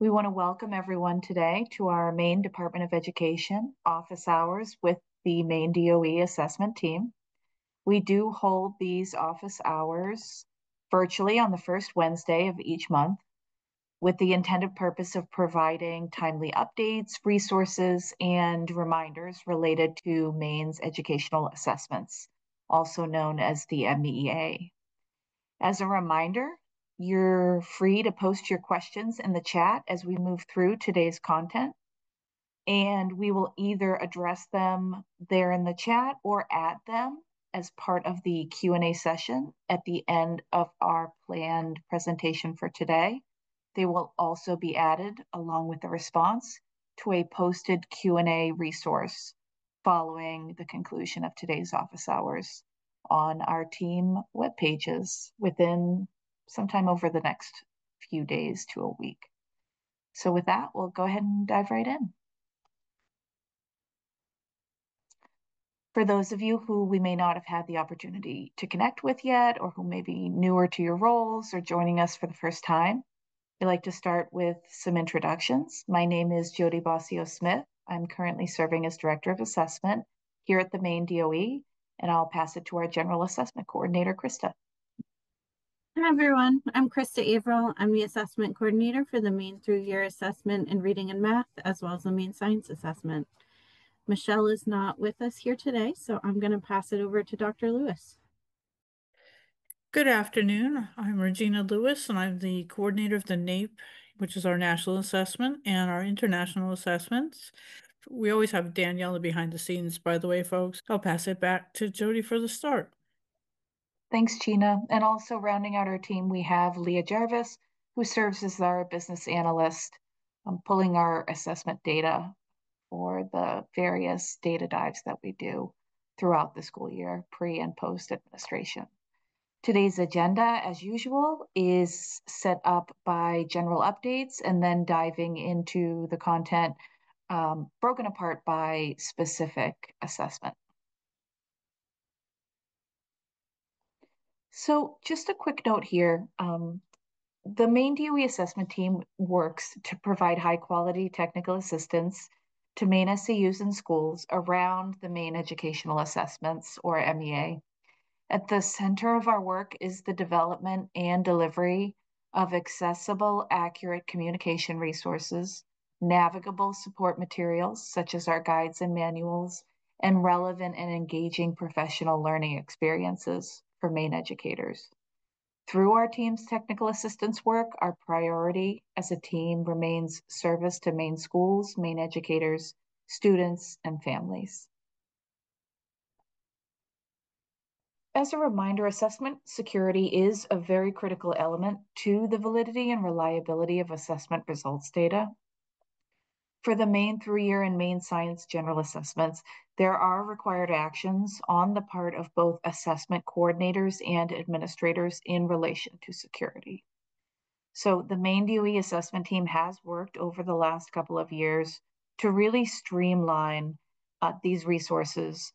We want to welcome everyone today to our Maine Department of Education office hours with the Maine DOE assessment team. We do hold these office hours virtually on the first Wednesday of each month with the intended purpose of providing timely updates, resources, and reminders related to Maine's educational assessments, also known as the MEA. As a reminder, you're free to post your questions in the chat as we move through today's content, and we will either address them there in the chat or add them as part of the Q&A session at the end of our planned presentation for today. They will also be added along with the response to a posted Q&A resource following the conclusion of today's office hours on our team web pages within sometime over the next few days to a week. So with that, we'll go ahead and dive right in. For those of you who we may not have had the opportunity to connect with yet, or who may be newer to your roles or joining us for the first time, I'd like to start with some introductions. My name is Jody Bossio-Smith. I'm currently serving as Director of Assessment here at the Maine DOE, and I'll pass it to our General Assessment Coordinator, Krista. Hi everyone, I'm Krista Averill. I'm the Assessment Coordinator for the Maine Through Year Assessment in Reading and Math, as well as the Maine Science Assessment. Michelle is not with us here today, so I'm going to pass it over to Dr. Lewis. Good afternoon. I'm Regina Lewis, and I'm the coordinator of the NAEP, which is our national assessment, and our international assessments. We always have Daniela behind the scenes, by the way, folks. I'll pass it back to Jody for the start. Thanks, Gina. And also rounding out our team, we have Leah Jarvis, who serves as our business analyst, pulling our assessment data for the various data dives that we do throughout the school year, pre and post administration. Today's agenda, as usual, is set up by general updates and then diving into the content broken apart by specific assessment. So just a quick note here. The Maine DOE assessment team works to provide high quality technical assistance to Maine SAUs and schools around the Maine Educational Assessments, or MEA. At the center of our work is the development and delivery of accessible, accurate communication resources, navigable support materials such as our guides and manuals, and relevant and engaging professional learning experiences for Maine educators. Through our team's technical assistance work, our priority as a team remains service to Maine schools, Maine educators, students, and families. As a reminder, assessment security is a very critical element to the validity and reliability of assessment results data. For the Maine Through Year and Maine Science General Assessments, there are required actions on the part of both assessment coordinators and administrators in relation to security. So the Maine DOE assessment team has worked over the last couple of years to really streamline these resources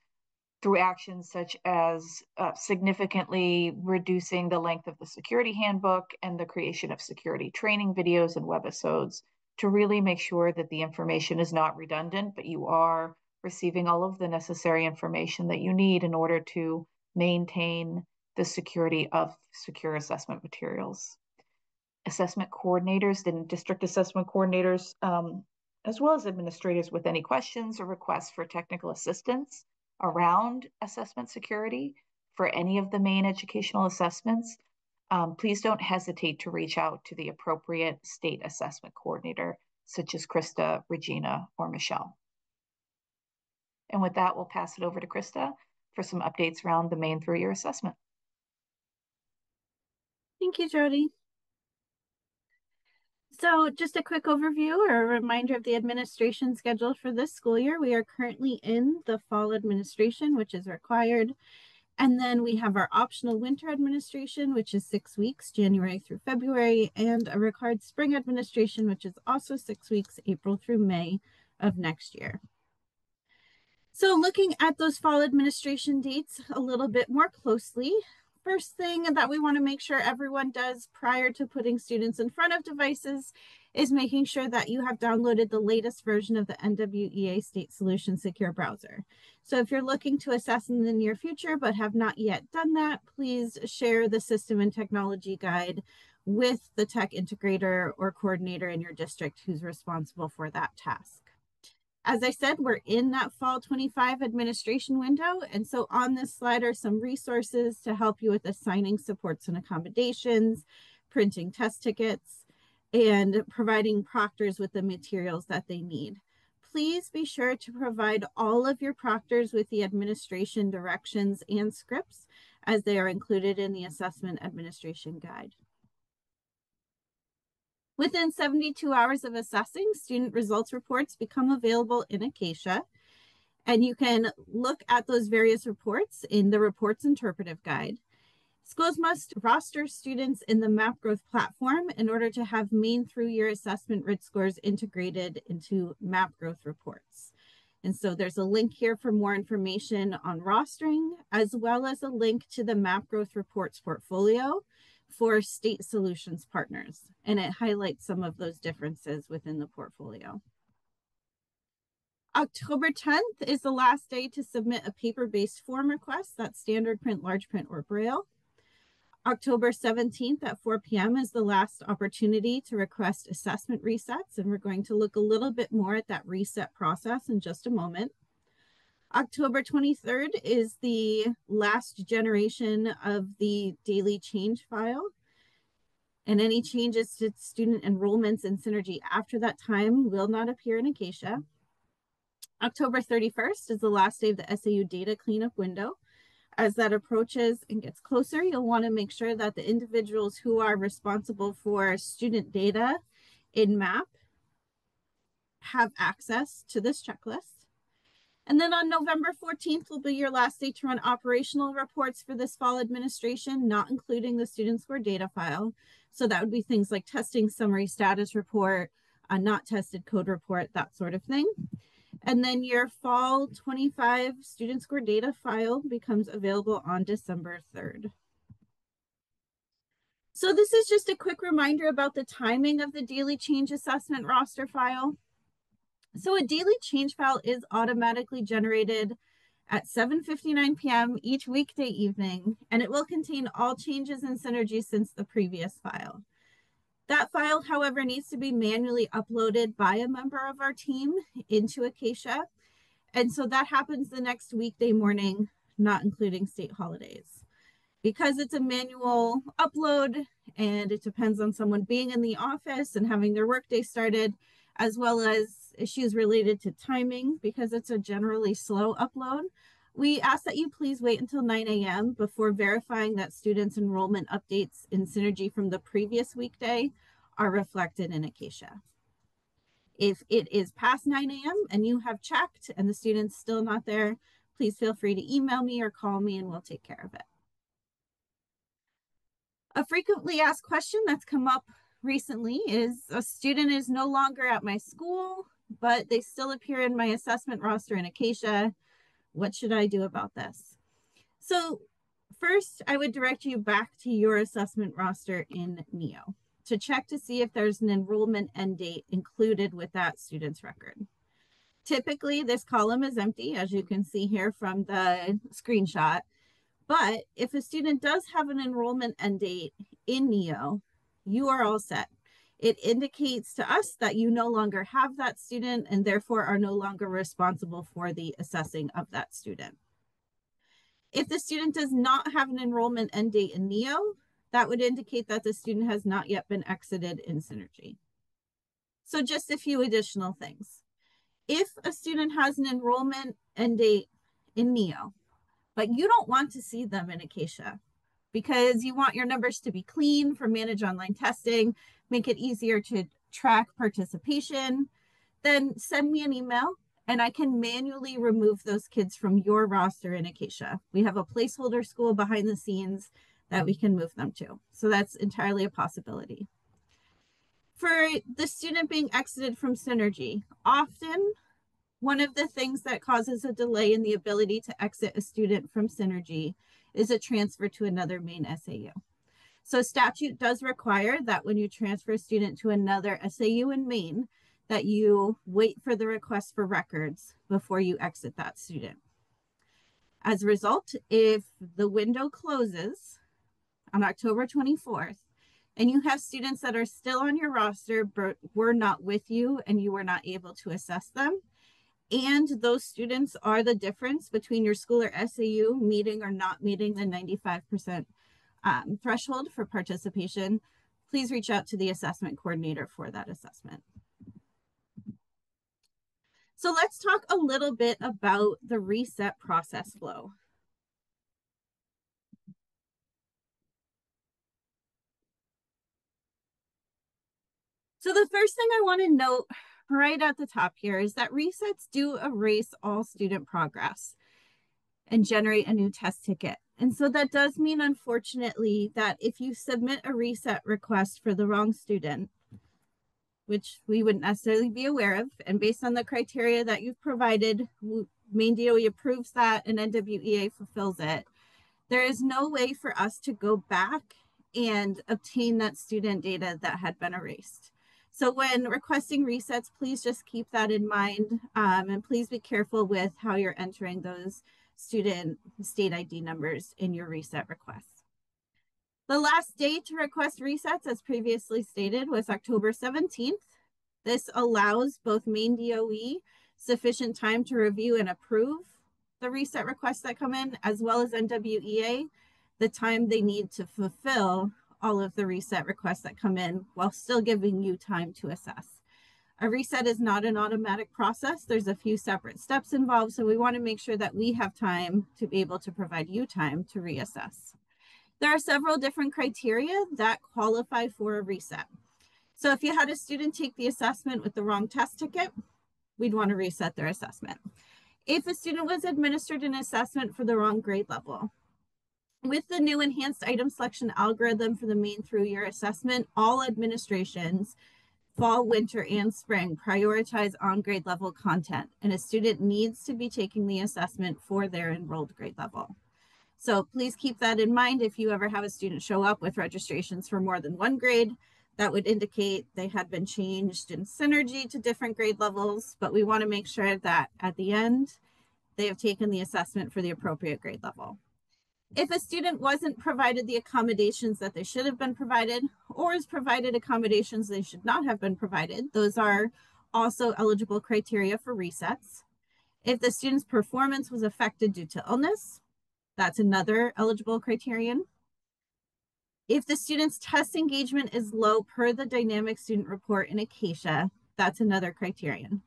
through actions such as significantly reducing the length of the security handbook and the creation of security training videos and webisodes to really make sure that the information is not redundant, but you are receiving all of the necessary information that you need in order to maintain the security of secure assessment materials. Assessment coordinators and district assessment coordinators, as well as administrators with any questions or requests for technical assistance around assessment security for any of the Maine educational assessments, please don't hesitate to reach out to the appropriate state assessment coordinator, such as Krista, Regina, or Michelle. And with that, we'll pass it over to Krista for some updates around the Maine Through Year Assessment. Thank you, Jody. So just a quick overview or a reminder of the administration schedule for this school year. We are currently in the fall administration, which is required. And then we have our optional winter administration, which is 6 weeks, January through February, and a required spring administration, which is also 6 weeks, April through May of next year. So looking at those fall administration dates a little bit more closely, first thing that we want to make sure everyone does prior to putting students in front of devices is making sure that you have downloaded the latest version of the NWEA State Solution Secure Browser. So if you're looking to assess in the near future but have not yet done that, please share the system and technology guide with the tech integrator or coordinator in your district who's responsible for that task. As I said, we're in that fall 25 administration window. And so on this slide are some resources to help you with assigning supports and accommodations, printing test tickets, and providing proctors with the materials that they need. Please be sure to provide all of your proctors with the administration directions and scripts as they are included in the assessment administration guide. Within 72 hours of assessing, student results reports become available in Acacia, and you can look at those various reports in the reports interpretive guide. Schools must roster students in the Map Growth platform in order to have Maine Through Year Assessment RIT scores integrated into Map Growth reports. And so there's a link here for more information on rostering, as well as a link to the Map Growth reports portfolio for state solutions partners. And it highlights some of those differences within the portfolio. October 10th is the last day to submit a paper-based form request, that's standard print, large print, or Braille. October 17th at 4 p.m. is the last opportunity to request assessment resets, and we're going to look a little bit more at that reset process in just a moment. October 23rd is the last generation of the daily change file, and any changes to student enrollments in Synergy after that time will not appear in Acacia. October 31st is the last day of the SAU data cleanup window. As that approaches and gets closer, you'll want to make sure that the individuals who are responsible for student data in MAP have access to this checklist. And then on November 14th will be your last day to run operational reports for this fall administration, not including the student score data file. So that would be things like testing summary status report, a not tested code report, that sort of thing. And then your fall 25 student score data file becomes available on December 3rd. So this is just a quick reminder about the timing of the daily change assessment roster file. So a daily change file is automatically generated at 7:59 p.m. each weekday evening, and it will contain all changes in Synergy since the previous file. That file, however, needs to be manually uploaded by a member of our team into Acacia. And so that happens the next weekday morning, not including state holidays. Because it's a manual upload and it depends on someone being in the office and having their workday started, as well as issues related to timing, because it's a generally slow upload, we ask that you please wait until 9 a.m. before verifying that students' enrollment updates in Synergy from the previous weekday are reflected in Acacia. If it is past 9 a.m. and you have checked and the student's still not there, please feel free to email me or call me and we'll take care of it. A frequently asked question that's come up recently is a student is no longer at my school, but they still appear in my assessment roster in Acacia. What should I do about this? So first, I would direct you back to your assessment roster in NEO to check to see if there's an enrollment end date included with that student's record. Typically, this column is empty, as you can see here from the screenshot. But if a student does have an enrollment end date in NEO, you are all set. It indicates to us that you no longer have that student and therefore are no longer responsible for the assessing of that student. If the student does not have an enrollment end date in NEO, that would indicate that the student has not yet been exited in Synergy. So just a few additional things. If a student has an enrollment end date in NEO, but you don't want to see them in Acacia because you want your numbers to be clean for managed online testing, make it easier to track participation, then send me an email and I can manually remove those kids from your roster in Acacia. We have a placeholder school behind the scenes that we can move them to. So that's entirely a possibility. For the student being exited from Synergy, often one of the things that causes a delay in the ability to exit a student from Synergy is a transfer to another Maine SAU. So statute does require that when you transfer a student to another SAU in Maine, that you wait for the request for records before you exit that student. As a result, if the window closes on October 24th, and you have students that are still on your roster but were not with you and you were not able to assess them, and those students are the difference between your school or SAU meeting or not meeting the 95% threshold for participation, please reach out to the assessment coordinator for that assessment. So let's talk a little bit about the reset process flow. So the first thing I want to note right at the top here is that resets do erase all student progress and generate a new test ticket. And so that does mean, unfortunately, that if you submit a reset request for the wrong student, which we wouldn't necessarily be aware of, and based on the criteria that you've provided, Maine DOE approves that and NWEA fulfills it, there is no way for us to go back and obtain that student data that had been erased. So when requesting resets, please just keep that in mind, and please be careful with how you're entering those student state ID numbers in your reset requests. The last day to request resets, as previously stated, was October 17th. This allows both Maine DOE sufficient time to review and approve the reset requests that come in, as well as NWEA, the time they need to fulfill all of the reset requests that come in while still giving you time to assess. A reset is not an automatic process. There's a few separate steps involved, so we want to make sure that we have time to be able to provide you time to reassess. There are several different criteria that qualify for a reset. So if you had a student take the assessment with the wrong test ticket, we'd want to reset their assessment. If a student was administered an assessment for the wrong grade level, with the new enhanced item selection algorithm for the Maine Through Year Assessment, all administrations, fall, winter, and spring, prioritize on grade level content, and a student needs to be taking the assessment for their enrolled grade level. So please keep that in mind. If you ever have a student show up with registrations for more than one grade, that would indicate they had been changed in synergy to different grade levels, but we want to make sure that at the end, they have taken the assessment for the appropriate grade level. If a student wasn't provided the accommodations that they should have been provided, or is provided accommodations they should not have been provided, those are also eligible criteria for resets. If the student's performance was affected due to illness, that's another eligible criterion. If the student's test engagement is low per the dynamic student report in Acacia, that's another criterion.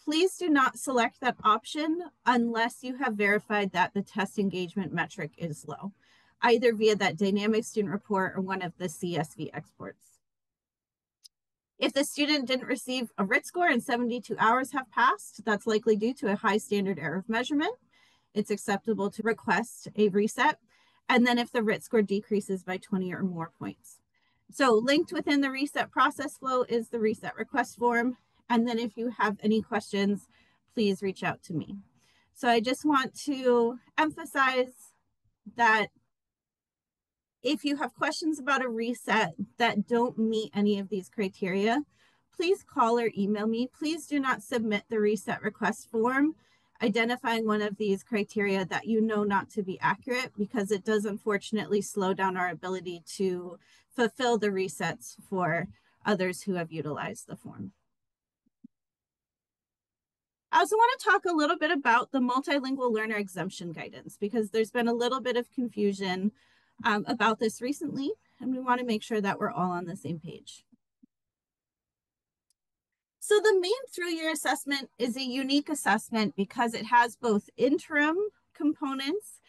Please do not select that option unless you have verified that the test engagement metric is low, either via that dynamic student report or one of the CSV exports. If the student didn't receive a RIT score and 72 hours have passed, that's likely due to a high standard error of measurement. It's acceptable to request a reset. And then if the RIT score decreases by 20 or more points. So linked within the reset process flow is the reset request form. And then if you have any questions, please reach out to me. So I just want to emphasize that if you have questions about a reset that don't meet any of these criteria, please call or email me. Please do not submit the reset request form identifying one of these criteria that you know not to be accurate, because it does unfortunately slow down our ability to fulfill the resets for others who have utilized the form. I also want to talk a little bit about the multilingual learner exemption guidance, because there's been a little bit of confusion about this recently, and we want to make sure that we're all on the same page. So the Maine Through Year Assessment is a unique assessment because it has both interim components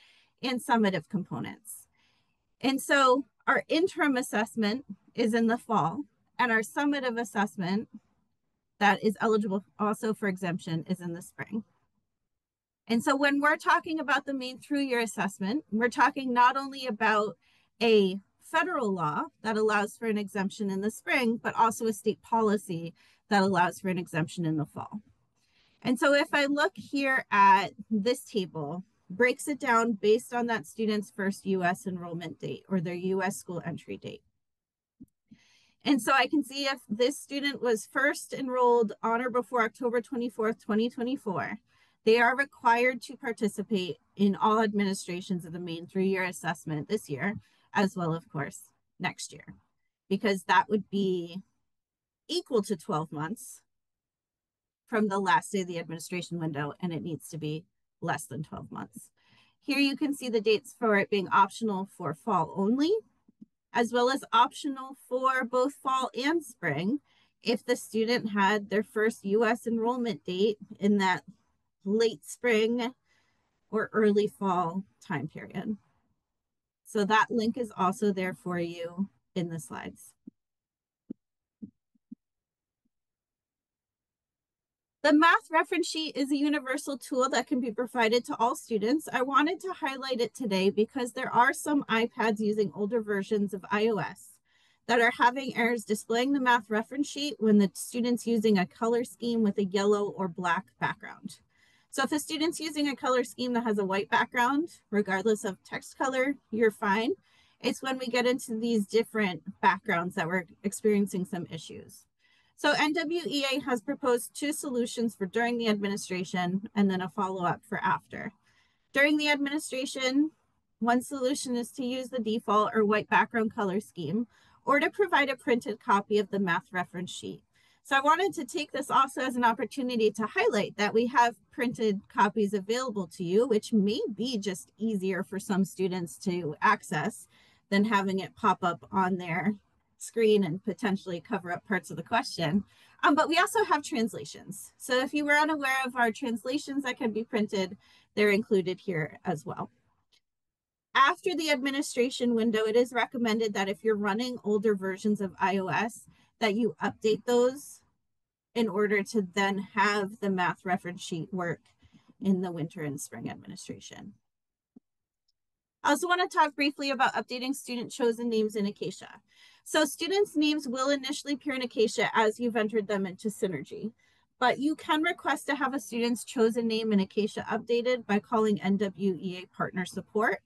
and summative components. And so our interim assessment is in the fall, and our summative assessment that is eligible also for exemption is in the spring. And so when we're talking about the Maine Through Year Assessment, we're talking not only about a federal law that allows for an exemption in the spring, but also a state policy that allows for an exemption in the fall. And so if I look here at this table, breaks it down based on that student's first U.S. enrollment date or their U.S. school entry date. And so I can see if this student was first enrolled on or before October 24th, 2024, they are required to participate in all administrations of the Maine Through Year Assessment this year, as well, of course, next year, because that would be equal to 12 months from the last day of the administration window, and it needs to be less than 12 months. Here you can see the dates for it being optional for fall only, as well as optional for both fall and spring if the student had their first U.S. enrollment date in that late spring or early fall time period. So that link is also there for you in the slides. The math reference sheet is a universal tool that can be provided to all students. I wanted to highlight it today because there are some iPads using older versions of iOS that are having errors displaying the math reference sheet when the student's using a color scheme with a yellow or black background. So if a student's using a color scheme that has a white background, regardless of text color, you're fine. It's when we get into these different backgrounds that we're experiencing some issues. So NWEA has proposed 2 solutions for during the administration and then a follow-up for after. During the administration, one solution is to use the default or white background color scheme or to provide a printed copy of the math reference sheet. So I wanted to take this also as an opportunity to highlight that we have printed copies available to you, which may be just easier for some students to access than having it pop up on their screen and potentially cover up parts of the question. But we also have translations. So if you were unaware of our translations that can be printed, they're included here as well. After the administration window, it is recommended that if you're running older versions of iOS, that you update those in order to then have the math reference sheet work in the winter and spring administration. I also want to talk briefly about updating student chosen names in Acacia. So students' names will initially appear in Acacia as you've entered them into Synergy, but you can request to have a student's chosen name in Acacia updated by calling NWEA Partner Support.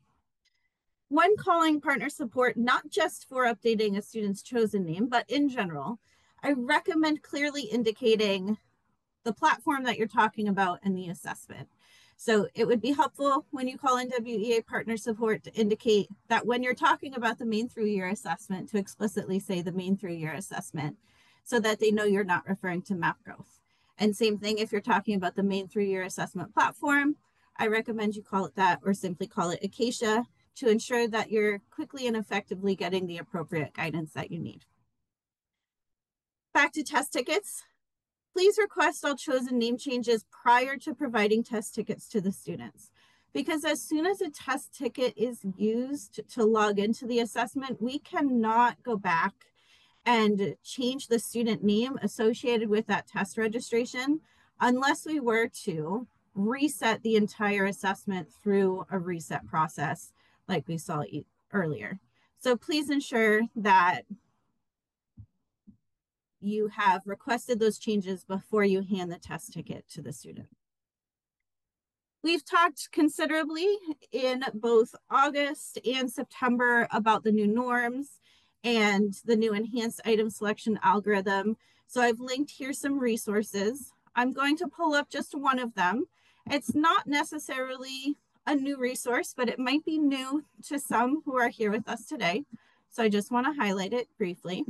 When calling Partner Support, not just for updating a student's chosen name, but in general, I recommend clearly indicating the platform that you're talking about and the assessment. So it would be helpful when you call NWEA Partner Support to indicate that when you're talking about the Maine Through Year Assessment, to explicitly say the Maine Through Year Assessment so that they know you're not referring to map growth. And same thing if you're talking about the Maine Through Year Assessment platform, I recommend you call it that or simply call it Acacia to ensure that you're quickly and effectively getting the appropriate guidance that you need. Back to test tickets. Please request all chosen name changes prior to providing test tickets to the students, because as soon as a test ticket is used to log into the assessment, we cannot go back and change the student name associated with that test registration unless we were to reset the entire assessment through a reset process like we saw earlier. So please ensure that you have requested those changes before you hand the test ticket to the student. We've talked considerably in both August and September about the new norms and the new enhanced item selection algorithm. So I've linked here some resources. I'm going to pull up just one of them. It's not necessarily a new resource, but it might be new to some who are here with us today. So I just want to highlight it briefly.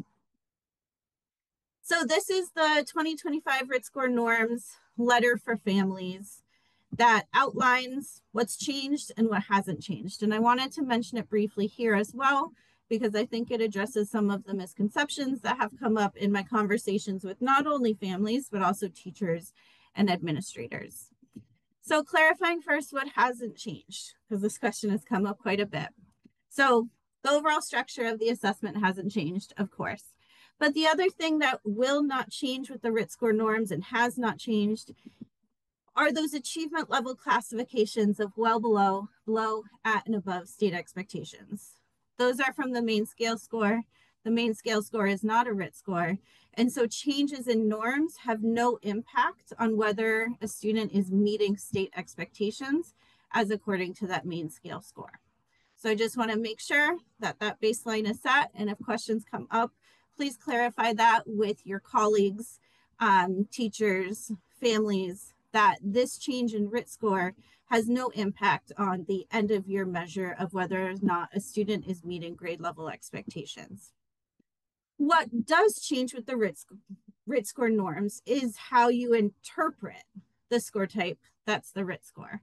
So this is the 2025 RIT score norms letter for families that outlines what's changed and what hasn't changed. And I wanted to mention it briefly here as well, because I think it addresses some of the misconceptions that have come up in my conversations with not only families, but also teachers and administrators. So clarifying first what hasn't changed, because this question has come up quite a bit. So the overall structure of the assessment hasn't changed, of course. But the other thing that will not change with the RIT score norms and has not changed are those achievement level classifications of well below, below, at, and above state expectations. Those are from the Maine scale score. The Maine scale score is not a RIT score. And so changes in norms have no impact on whether a student is meeting state expectations as according to that Maine scale score. So I just want to make sure that that baseline is set, and if questions come up, please clarify that with your colleagues, teachers, families, that this change in RIT score has no impact on the end of year measure of whether or not a student is meeting grade level expectations. What does change with the RIT score norms is how you interpret the score type, that's the RIT score,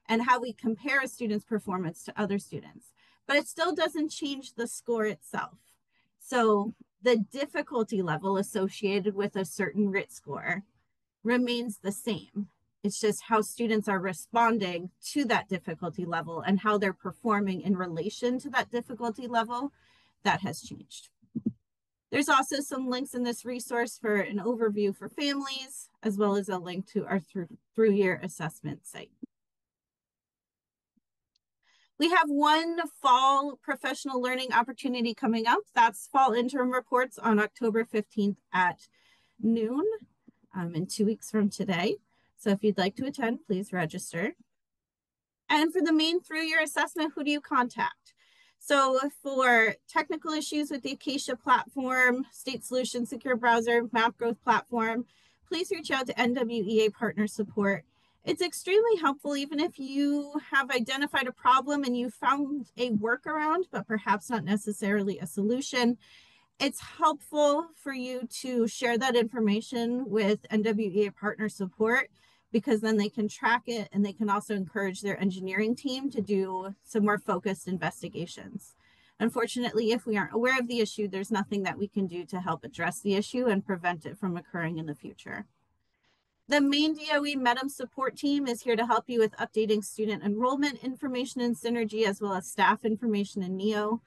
and how we compare a student's performance to other students. But it still doesn't change the score itself. So the difficulty level associated with a certain RIT score remains the same. It's just how students are responding to that difficulty level and how they're performing in relation to that difficulty level that has changed. There's also some links in this resource for an overview for families, as well as a link to our Through Year Assessment site. We have one fall professional learning opportunity coming up. That's fall interim reports on October 15th at noon, in 2 weeks from today. So if you'd like to attend, please register. And for the Maine Through Year Assessment, who do you contact? So for technical issues with the Acacia platform, State Solutions Secure Browser, Map Growth platform, please reach out to NWEA Partner Support. It's extremely helpful even if you have identified a problem and you found a workaround, but perhaps not necessarily a solution. It's helpful for you to share that information with NWEA Partner Support, because then they can track it and they can also encourage their engineering team to do some more focused investigations. Unfortunately, if we aren't aware of the issue, there's nothing that we can do to help address the issue and prevent it from occurring in the future. The Maine DOE MEDM support team is here to help you with updating student enrollment information in Synergy, as well as staff information in NEO.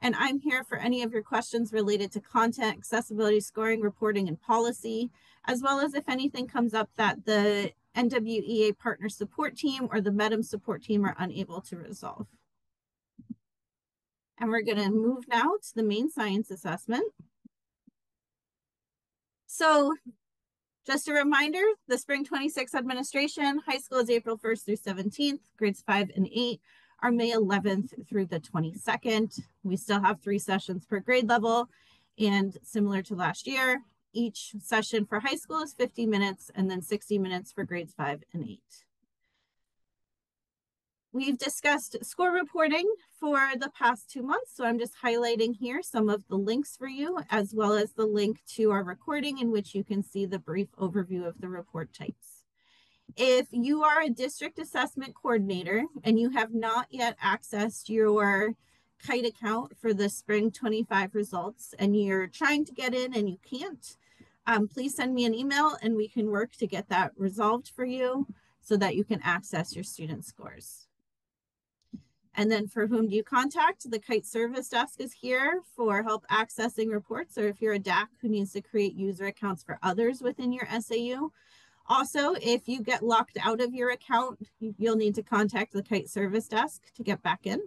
And I'm here for any of your questions related to content, accessibility, scoring, reporting, and policy, as well as if anything comes up that the NWEA Partner Support Team or the MEDM support team are unable to resolve. And we're going to move now to the Maine Science Assessment. So just a reminder, the Spring 26 administration, high school is April 1st through 17th, grades 5 and 8 are May 11th through the 22nd. We still have 3 sessions per grade level, and similar to last year, each session for high school is 50 minutes and then 60 minutes for grades 5 and 8. We've discussed score reporting for the past 2 months, so I'm just highlighting here some of the links for you, as well as the link to our recording in which you can see the brief overview of the report types. If you are a district assessment coordinator and you have not yet accessed your KITE account for the spring 25 results and you're trying to get in and you can't, please send me an email and we can work to get that resolved for you so that you can access your student scores. And then for whom do you contact? The KITE service desk is here for help accessing reports, or if you're a DAC who needs to create user accounts for others within your SAU. Also, if you get locked out of your account, you'll need to contact the KITE service desk to get back in.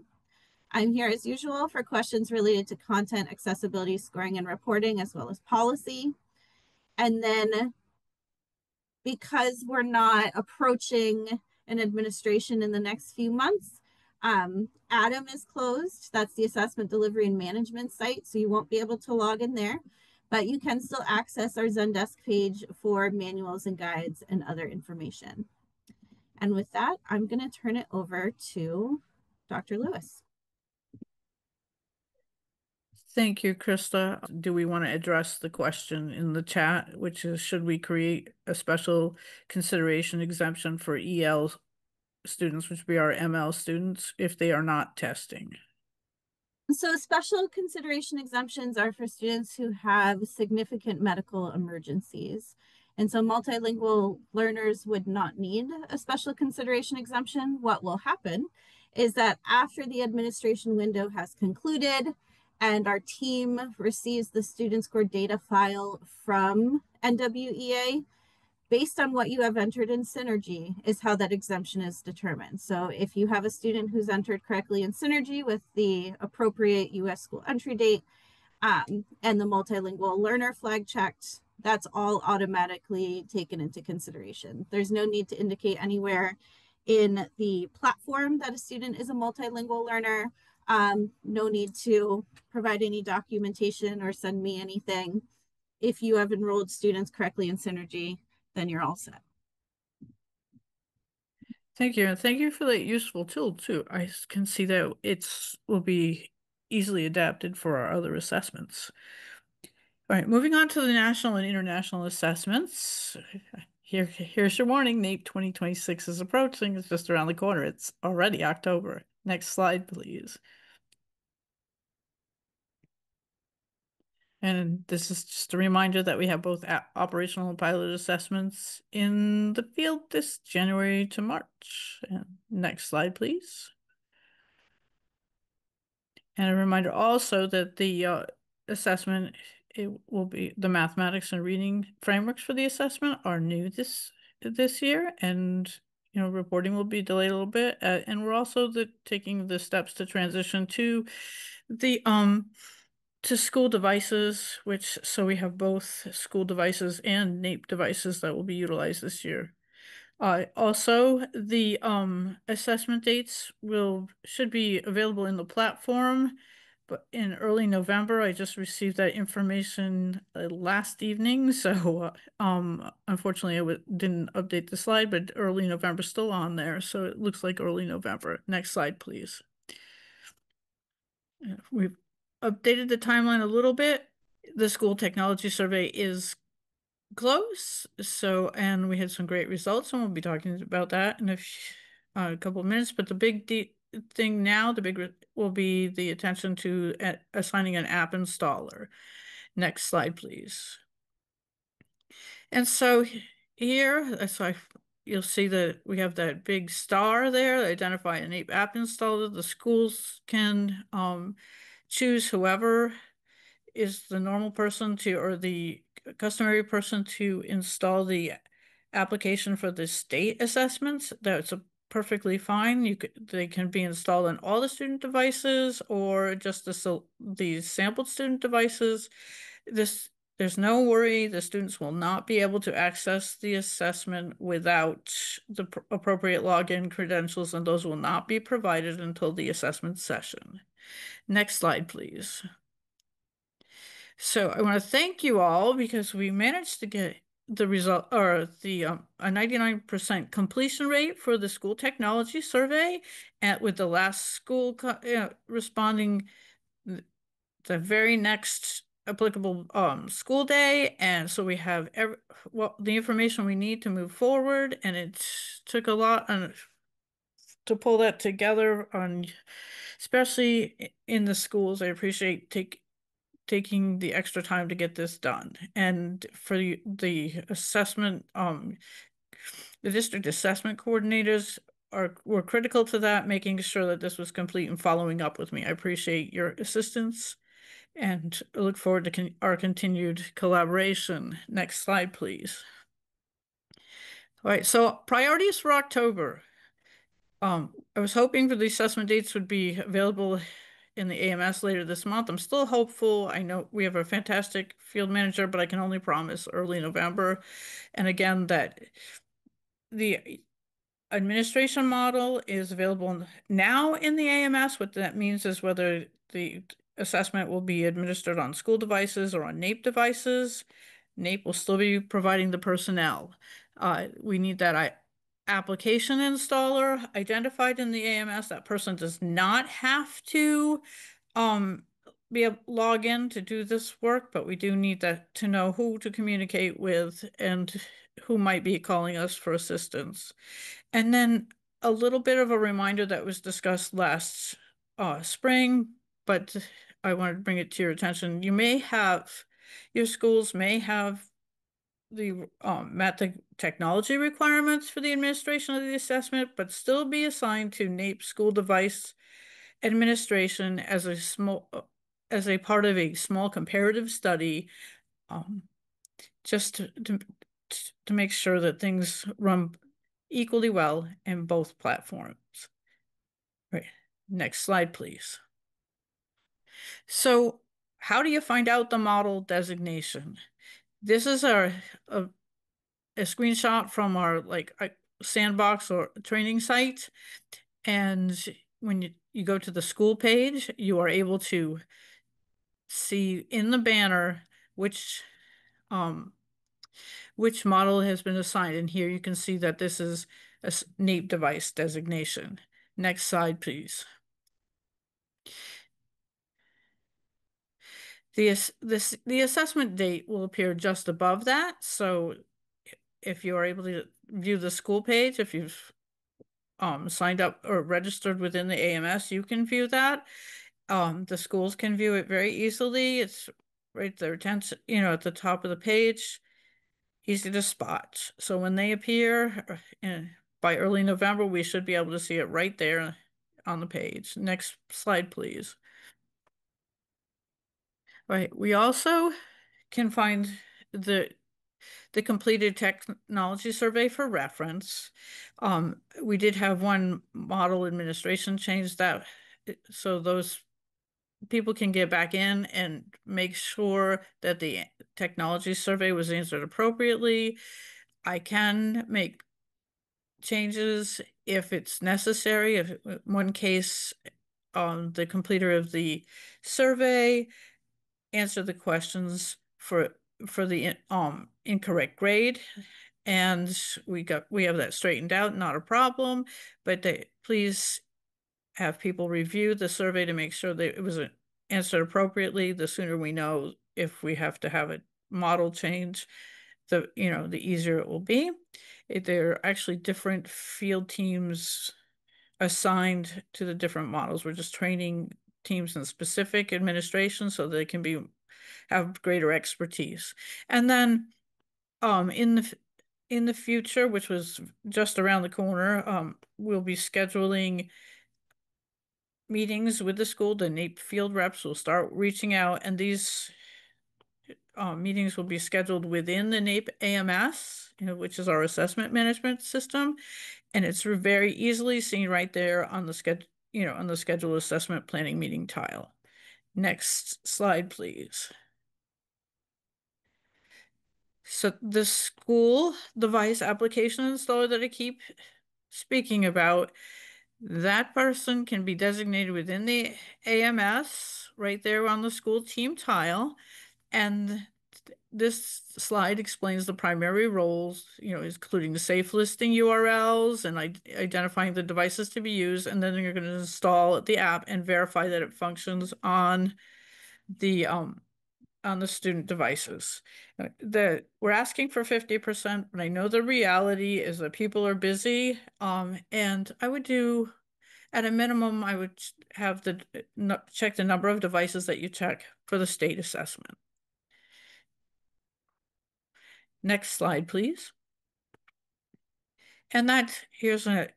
I'm here as usual for questions related to content, accessibility, scoring, and reporting, as well as policy. And then because we're not approaching an administration in the next few months, Adam is closed. That's the assessment delivery and management site, so you won't be able to log in there, but you can still access our Zendesk page for manuals and guides and other information. And with that, I'm going to turn it over to Dr. Lewis. Thank you, Krista. Do we want to address the question in the chat, which is, should we create a special consideration exemption for EL students, which would be our ML students, if they are not testing? So special consideration exemptions are for students who have significant medical emergencies. And so multilingual learners would not need a special consideration exemption. What will happen is that after the administration window has concluded and our team receives the student score data file from NWEA, based on what you have entered in Synergy is how that exemption is determined. So if you have a student who's entered correctly in Synergy with the appropriate US school entry date and the multilingual learner flag checked, that's all automatically taken into consideration. There's no need to indicate anywhere in the platform that a student is a multilingual learner. No need to provide any documentation or send me anything. If you have enrolled students correctly in Synergy, then you're all set. Thank you. And thank you for that useful tool too. I can see that it's will be easily adapted for our other assessments. All right, moving on to the national and international assessments. Here's your warning. NAEP 2026 is approaching. It's just around the corner. It's already October. Next slide, please. And this is just a reminder that we have both operational and pilot assessments in the field this January to March. And next slide, please. And a reminder also that the assessment, it will be the mathematics and reading frameworks for the assessment are new this year, and reporting will be delayed a little bit. And we're also taking the steps to transition to the to school devices, so we have both school devices and NAEP devices that will be utilized this year. Also, the assessment dates should be available in the platform, but in early November. I just received that information last evening, so unfortunately I didn't update the slide, but early November is still on there, so it looks like early November. Next slide, please. We've updated the timeline a little bit. The school technology survey is close, and we had some great results, and we'll be talking about that in a couple of minutes. But the big thing now, will be the attention to assigning an app installer. Next slide, please. And so here, you'll see that we have that big star there, identify an app installer. The schools can choose whoever is the normal person or the customary person to install the application for the state assessments. That's perfectly fine. They can be installed on all the student devices or just the sampled student devices. There's no worry. The students will not be able to access the assessment without the appropriate login credentials, and those will not be provided until the assessment session. Next slide, please. So I want to thank you all because we managed to get the result, or a 99% completion rate for the school technology survey, and with the last school responding the very next applicable school day. And so we have the information we need to move forward, and it took a lot to pull that together, especially in the schools. I appreciate taking the extra time to get this done. And for the assessment, the district assessment coordinators were critical to that, making sure that this was complete and following up with me. I appreciate your assistance and I look forward to our continued collaboration. Next slide, please. All right, so priorities for October. I was hoping for the assessment dates would be available in the AMS later this month. I'm still hopeful. I know we have a fantastic field manager, but I can only promise early November. And again, that the administration model is available now in the AMS. What that means is whether the assessment will be administered on school devices or on NAEP devices. NAEP will still be providing the personnel. We need that application installer identified in the AMS. That person does not have to be able to log in to do this work, but we do need to know who to communicate with and who might be calling us for assistance. And then a little bit of a reminder that was discussed last spring, but I wanted to bring it to your attention. Your schools may have the met the technology requirements for the administration of the assessment, but still be assigned to NAEP school device administration as a part of a small comparative study, just to make sure that things run equally well in both platforms. Right. Next slide, please. So how do you find out the model designation? This is a screenshot from our sandbox or training site. And when you go to the school page, you are able to see in the banner which model has been assigned. And here you can see that this is a NAEP device designation. Next slide, please. The assessment date will appear just above that. So if you are able to view the school page, if you've signed up or registered within the AMS, you can view that. The schools can view it very easily. It's right there, at the top of the page, easy to spot. So when they appear by early November, we should be able to see it right there on the page. Next slide, please. Right. We also can find the completed technology survey for reference. We did have one model administration change that, so those people can get back in and make sure that the technology survey was answered appropriately. I can make changes if it's necessary. If one case, the completer of the survey answered the questions for the incorrect grade, and we have that straightened out, not a problem. But please have people review the survey to make sure that it was answered appropriately. The sooner we know if we have to have a model change, the easier it will be. There are actually different field teams assigned to the different models. We're just training teams in specific administration so they can have greater expertise. And then in the future, which was just around the corner, we'll be scheduling meetings with the school. The NAEP field reps will start reaching out, and these meetings will be scheduled within the NAEP AMS, which is our assessment management system, and it's very easily seen right there on the schedule assessment planning meeting tile. Next slide, please. So the school device application installer that I keep speaking about, that person can be designated within the AMS right there on the school team tile. And this slide explains the primary roles, including the safe listing URLs and identifying the devices to be used. And then you're going to install the app and verify that it functions on the student devices. We're asking for 50%, but I know the reality is that people are busy. And I would do, at a minimum, I would have check the number of devices that you check for the state assessment. Next slide, please. And here's a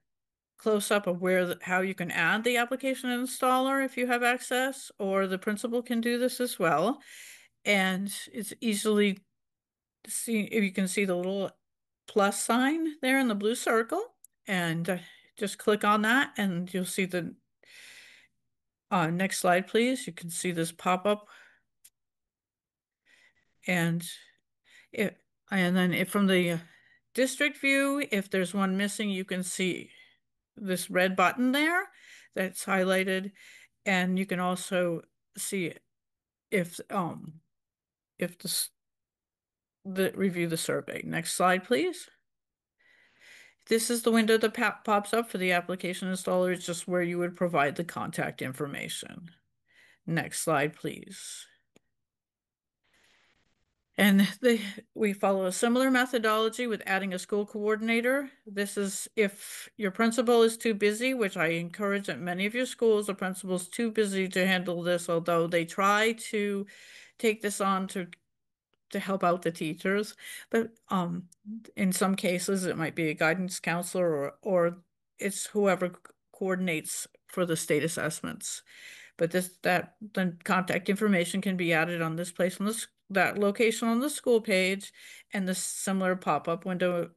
close-up of how you can add the application installer if you have access, or the principal can do this as well. And it's easily seen if you can see the little plus sign there in the blue circle, and just click on that and you'll see the next slide, please. You can see this pop up, and then from the district view, if there's one missing, you can see this red button there that's highlighted, and you can also see if review the survey. Next slide, please. This is the window that pops up for the application installer. It's just where you would provide the contact information. Next slide, please. And we follow a similar methodology with adding a school coordinator. This is if your principal is too busy, which I encourage at many of your schools, the principal's too busy to handle this, although they try to take this on to help out the teachers. But in some cases, it might be a guidance counselor or it's whoever coordinates for the state assessments. But the contact information can be added on this place on that location on the school page, and the similar pop-up window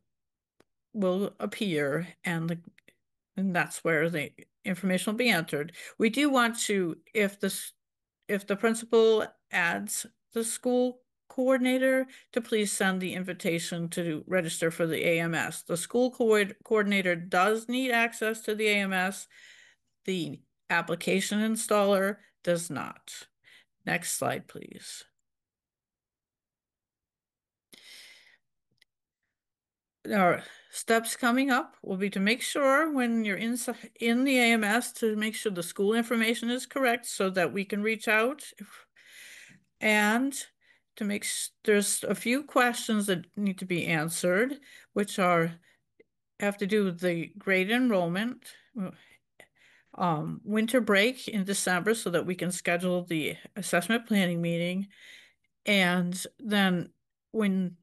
will appear, and that's where the information will be entered. We do want to, if the principal adds the school coordinator to please send the invitation to register for the AMS. The school coordinator does need access to the AMS. The application installer does not. Next slide, please. Our steps coming up will be to make sure when you're in the AMS to make sure the school information is correct so that we can reach out, and to make there's a few questions that need to be answered, which have to do with the grade enrollment, winter break in December so that we can schedule the assessment planning meeting, and then when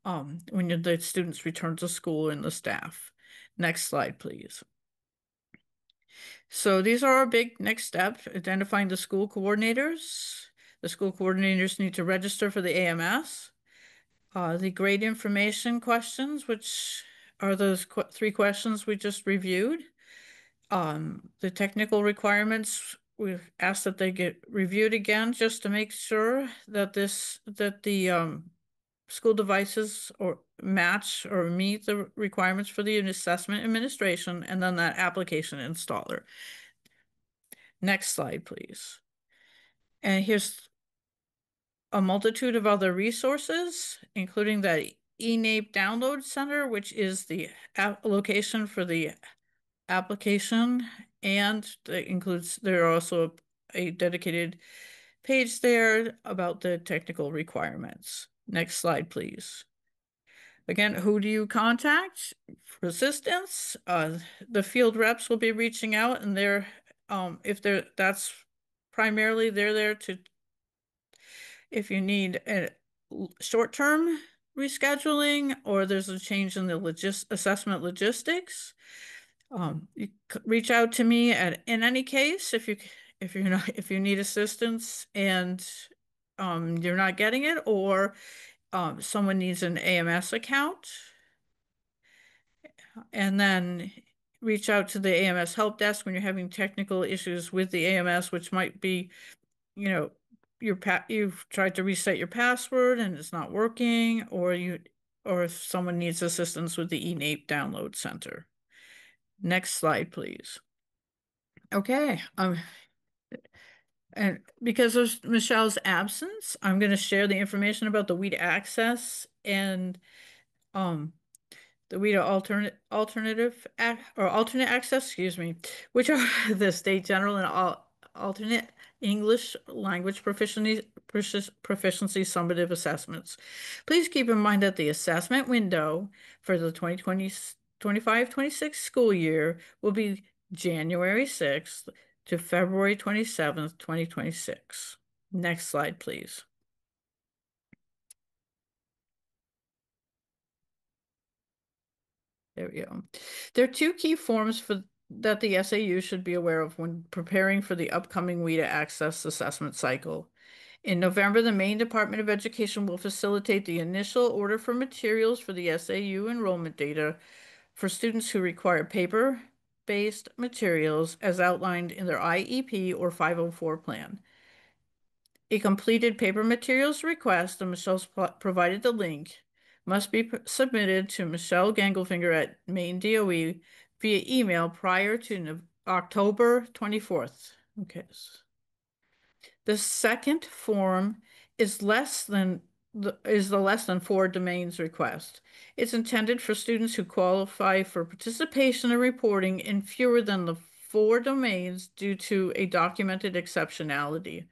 the students return to school and the staff. Next slide, please. So these are our big next steps: identifying the school coordinators. The school coordinators need to register for the AMS. The grade information questions, which are those three questions we just reviewed. The technical requirements, we've asked that they get reviewed again just to make sure that the school devices or match or meet the requirements for the assessment administration, and then that application installer. Next slide, please. And here's a multitude of other resources, including that NAEP download center, which is the location for the application, and that includes, there are also a dedicated page there about the technical requirements. Next slide, please. Again, who do you contact for assistance? The field reps will be reaching out, and that's primarily they're there to, if you need a short-term rescheduling or there's a change in the assessment logistics. You reach out to me in any case if you need assistance and you're not getting it, or someone needs an AMS account, and then reach out to the AMS help desk when you're having technical issues with the AMS, which might be, you've tried to reset your password and it's not working, or if someone needs assistance with the NAEP download center. Next slide, please. Okay, and because of Michelle's absence, I'm going to share the information about the WIDA access and the WIDA alternate access, excuse me, which are the state general and alternate English language proficiency summative assessments. Please keep in mind that the assessment window for the 2025-26 school year will be January 6th to February 27th, 2026. Next slide, please. There we go. There are two key forms that the SAU should be aware of when preparing for the upcoming WIDA Access assessment cycle. In November, the Maine Department of Education will facilitate the initial order for materials for the SAU enrollment data for students who require paper-based materials as outlined in their IEP or 504 plan. A completed paper materials request, and Michelle's provided the link, must be submitted to Michelle Gangelfinger at Maine DOE via email prior to October 24th. Okay. The second form is the less than 4 domains request. It's intended for students who qualify for participation and reporting in fewer than the 4 domains due to a documented exceptionality.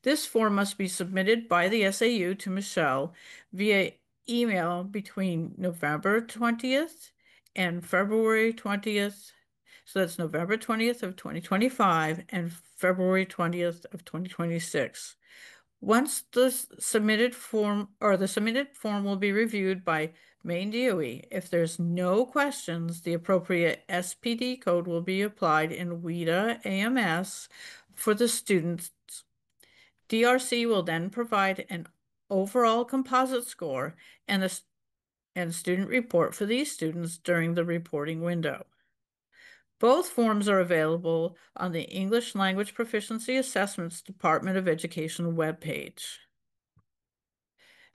This form must be submitted by the SAU to Michelle via email between November 20th and February 20th. So that's November 20th of 2025 and February 20th of 2026. Once the submitted form will be reviewed by Maine DOE. If there's no questions, the appropriate SPD code will be applied in WIDA AMS for the students. DRC will then provide an overall composite score and a student report for these students during the reporting window. Both forms are available on the English Language Proficiency Assessments Department of Education webpage.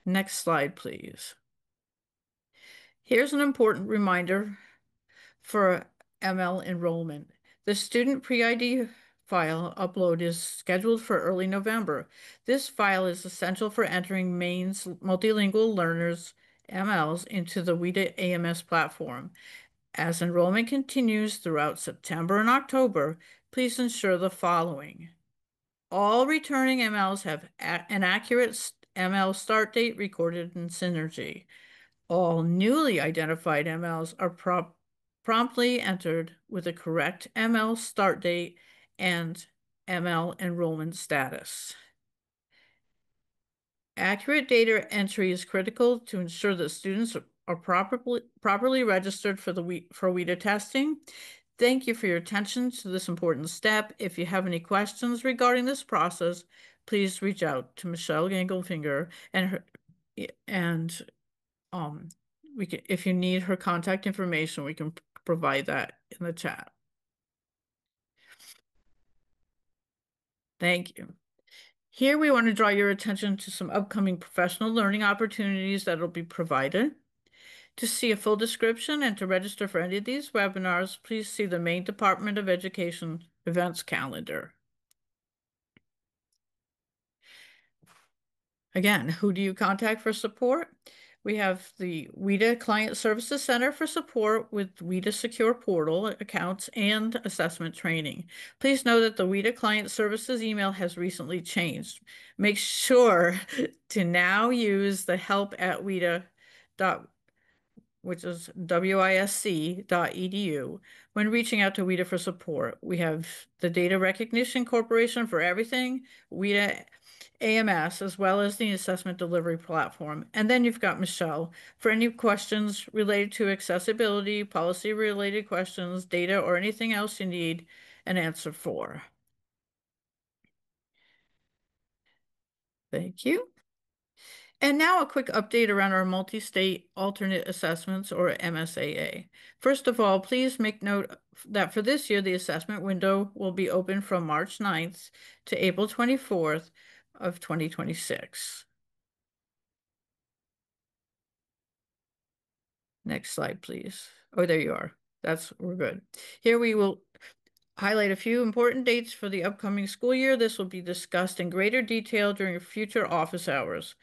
Next slide, please. Here's an important reminder for ML enrollment. The student pre-ID file upload is scheduled for early November. This file is essential for entering Maine's multilingual learners, MLs, into the WIDA AMS platform. As enrollment continues throughout September and October, please ensure the following. All returning MLs have an accurate ML start date recorded in Synergy. All newly identified MLs are promptly entered with a correct ML start date and ML enrollment status. Accurate data entry is critical to ensure that students are properly registered for WIDA testing. Thank you for your attention to this important step. If you have any questions regarding this process, please reach out to Michelle Ganglefinger and if you need her contact information, we can provide that in the chat. Thank you. Here we want to draw your attention to some upcoming professional learning opportunities that will be provided. To see a full description and to register for any of these webinars, please see the Maine Department of Education events calendar. Again, who do you contact for support? We have the WIDA Client Services Center for support with WIDA Secure Portal accounts and assessment training. Please know that the WIDA Client Services email has recently changed. Make sure to now use the help@wida.org, which is wisc.edu, when reaching out to WIDA for support. We have the Data Recognition Corporation for everything, WIDA AMS, as well as the assessment delivery platform. And then you've got Michelle for any questions related to accessibility, policy-related questions, data, or anything else you need an answer for. Thank you. And now a quick update around our multi-state alternate assessments, or MSAA. First of all, please make note that for this year, the assessment window will be open from March 9th to April 24th of 2026. Next slide, please. Oh, there you are. We're good. Here we will highlight a few important dates for the upcoming school year. This will be discussed in greater detail during future office hours,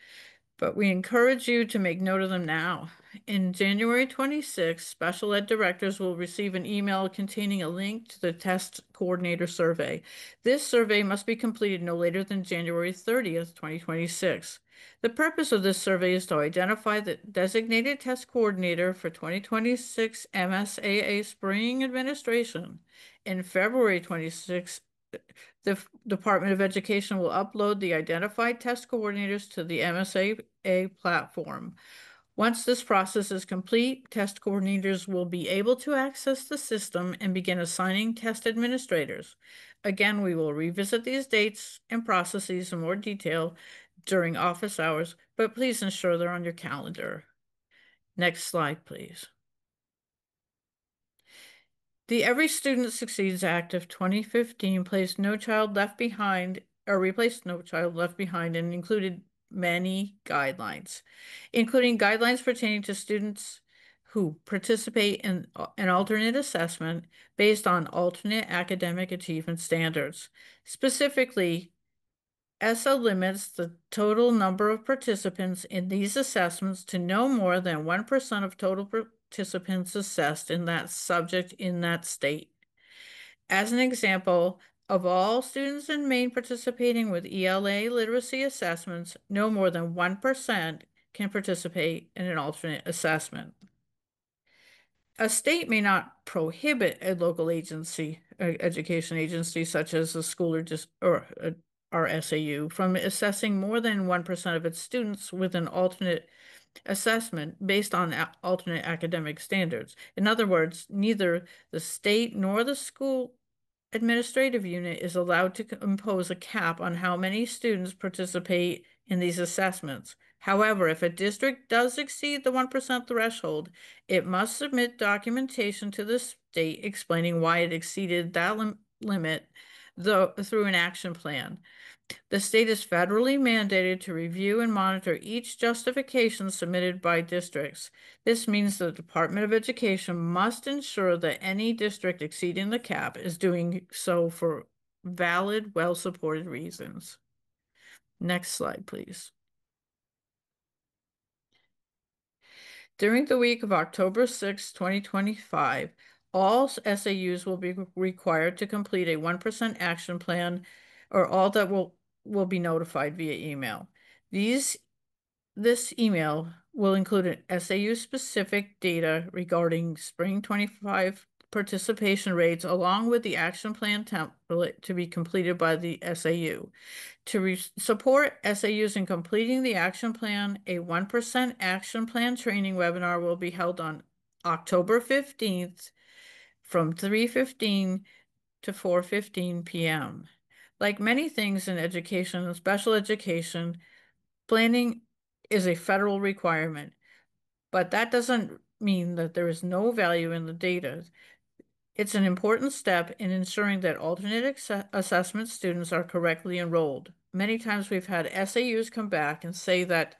but we encourage you to make note of them now. In January 26th, special ed directors will receive an email containing a link to the test coordinator survey. This survey must be completed no later than January 30th, 2026. The purpose of this survey is to identify the designated test coordinator for 2026 MSAA spring administration. In February 26th, the Department of Education will upload the identified test coordinators to the MSAA platform. Once this process is complete, test coordinators will be able to access the system and begin assigning test administrators. Again, we will revisit these dates and processes in more detail during office hours, but please ensure they're on your calendar. Next slide, please. The Every Student Succeeds Act of 2015 placed No Child Left Behind, or replaced No Child Left Behind, and included many guidelines, including guidelines pertaining to students who participate in an alternate assessment based on alternate academic achievement standards. Specifically, ESSA limits the total number of participants in these assessments to no more than 1% of total participants assessed in that subject in that state. As an example, of all students in Maine participating with ELA literacy assessments, no more than 1% can participate in an alternate assessment. A state may not prohibit a local agency, education agency, such as a school or our SAU, from assessing more than 1% of its students with an alternate assessment based on alternate academic standards. In other words, neither the state nor the school administrative unit is allowed to impose a cap on how many students participate in these assessments. However, if a district does exceed the 1% threshold, it must submit documentation to the state explaining why it exceeded that limit through an action plan. The state is federally mandated to review and monitor each justification submitted by districts. This means the Department of Education must ensure that any district exceeding the cap is doing so for valid, well-supported reasons. Next slide, please. During the week of October 6, 2025, all SAUs will be required to complete a 1% action plan, or all that will be notified via email. This email will include an SAU-specific data regarding spring 25 participation rates, along with the action plan template to be completed by the SAU. To support SAUs in completing the action plan, a 1% action plan training webinar will be held on October 15th from 3:15 to 4:15 p.m. Like many things in education and special education, planning is a federal requirement, but that doesn't mean that there is no value in the data. It's an important step in ensuring that alternate assessment students are correctly enrolled. Many times we've had SAUs come back and say that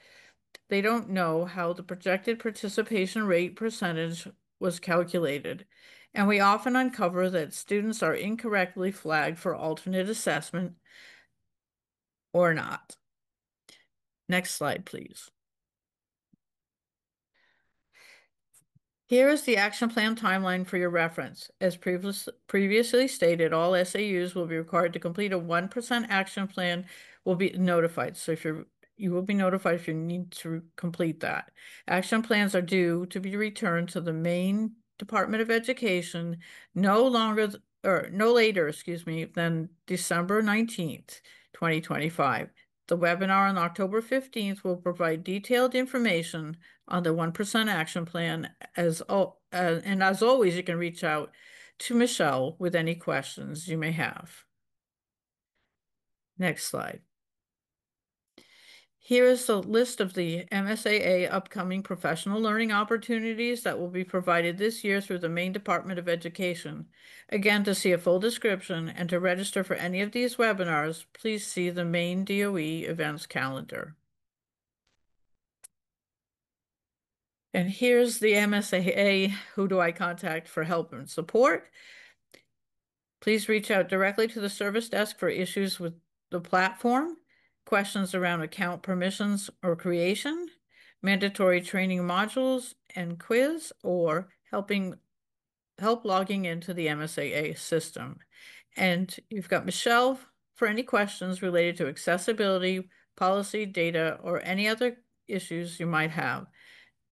they don't know how the projected participation rate percentage was calculated, and we often uncover that students are incorrectly flagged for alternate assessment or not. Next slide, please. Here is the action plan timeline for your reference. As previously stated, all SAUs will be required to complete a 1% action plan will be notified. So you will be notified if you need to complete that. Action plans are due to be returned to the Maine Department of Education no later, than December 19th, 2025. The webinar on October 15th will provide detailed information on the 1% action plan. And as always, you can reach out to Michelle with any questions you may have. Next slide. Here is the list of the MSAA upcoming professional learning opportunities that will be provided this year through the Maine Department of Education. Again, to see a full description and to register for any of these webinars, please see the Maine DOE events calendar. And here's the MSAA. Who do I contact for help and support? Please reach out directly to the service desk for issues with the platform, questions around account permissions or creation, mandatory training modules and quiz, or help logging into the MSAA system. And you've got Michelle for any questions related to accessibility, policy, data, or any other issues you might have.